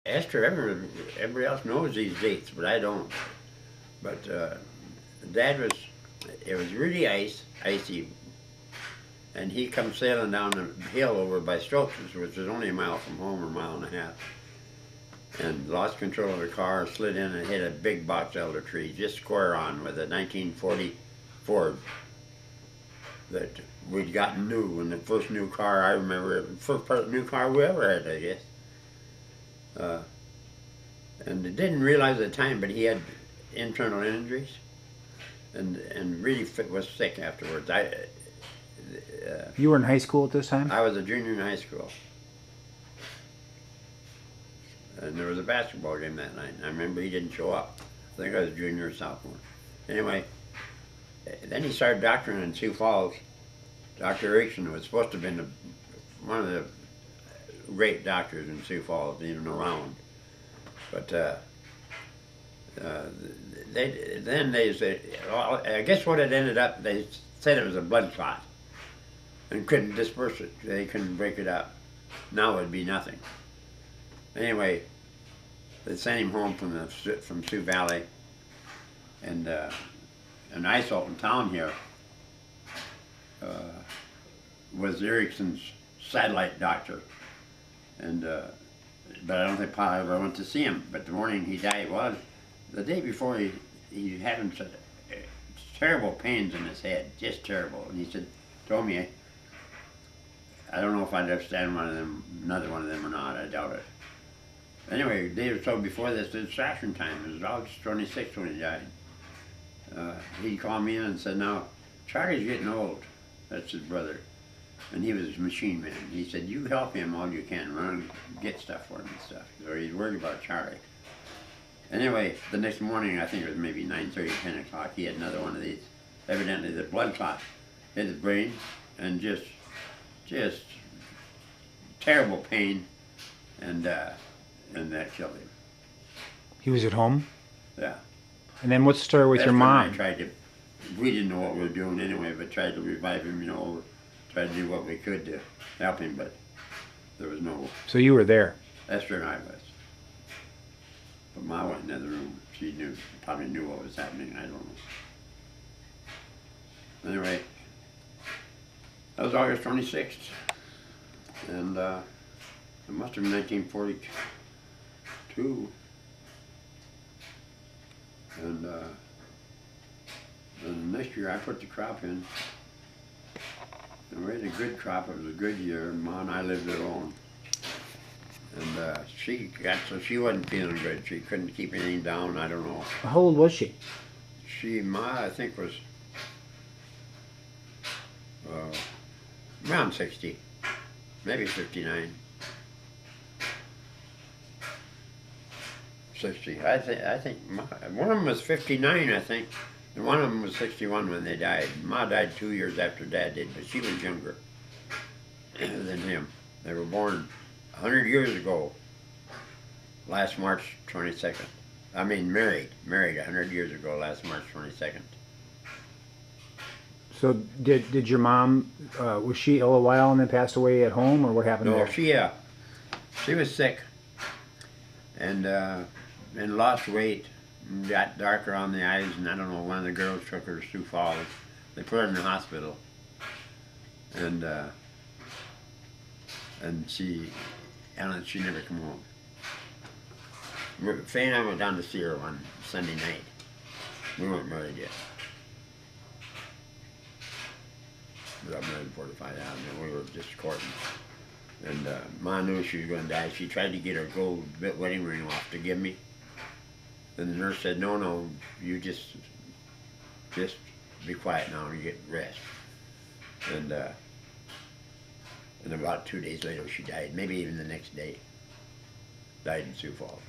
Esther, everybody else knows these dates, but I don't. But Dad was, it was really icy, and he come sailing down the hill over by Stokes, which is only a mile from home or a mile and a half, and lost control of the car, slid in and hit a big box elder tree, just square on with a 1940 Ford that we'd gotten new, and the first new car I remember, first new car we ever had, I guess. And didn't realize at the time, but he had internal injuries, and really was sick afterwards. You were in high school at this time? I was a junior in high school, and there was a basketball game that night. And I remember he didn't show up. I think I was a junior or sophomore. Anyway, then he started doctoring in Sioux Falls. Dr. Erickson was supposed to have been one of the great doctors in Sioux Falls, even around. But then they said, well, I guess what it ended up, they said it was a blood clot and couldn't disperse it. They couldn't break it up. Now it'd be nothing. Anyway, they sent him home from Sioux Valley, and an ice-open town here was Erickson's satellite doctor, and but I don't think Pa ever went to see him. But the morning he died was the day before he had him such terrible pains in his head, just terrible. And he told me, I don't know if I'd understand another one of them or not. I doubt it. Anyway, a day or so before this, it was ration time. It was August 26th when he died. He called me in and said, "Now, Charlie's getting old." That's his brother. And he was his machine man. He said, "You help him all you can, run and get stuff for him and stuff." So he's worried about Charlie. Anyway, the next morning, I think it was maybe 9:30, 10 o'clock, he had another one of these. Evidently the blood clot hit his brain, and just terrible pain, and that killed him. He was at home? Yeah. And then what's the story with your mom? We didn't know what we were doing anyway, but tried to revive him, tried to do what we could to help him, but there was no... So you were there? Esther and I was. But Ma went in the other room. She probably knew what was happening, I don't know. Anyway, that was August 26th, and it must have been 1942. And the next year I put the crop in, and we had a good crop. It was a good year, and Ma and I lived alone. And she wasn't feeling good. She couldn't keep anything down. I don't know. How old was she? Ma, I think, was around 60, maybe 59. 60. I think one of them was 59, I think, and one of them was 61 when they died. Ma died 2 years after Dad did, but she was younger than him. They were born 100 years ago, last March 22nd. I mean, married 100 years ago, last March 22nd. So did your mom, was she ill a while and then passed away at home, or what happened there? No, she was sick, and lost weight, and got darker on the eyes, and I don't know, one of the girls took her to Sioux Falls. They put her in the hospital, and she never come home. Faye and I went down to see her one Sunday night. We weren't married yet. We got married in 45 and we were just courting. And Ma knew she was going to die. She tried to get her gold wedding ring off to give me. And the nurse said, no, you just be quiet now and get rest. And about 2 days later she died, maybe even the next day. Died in Sioux Falls.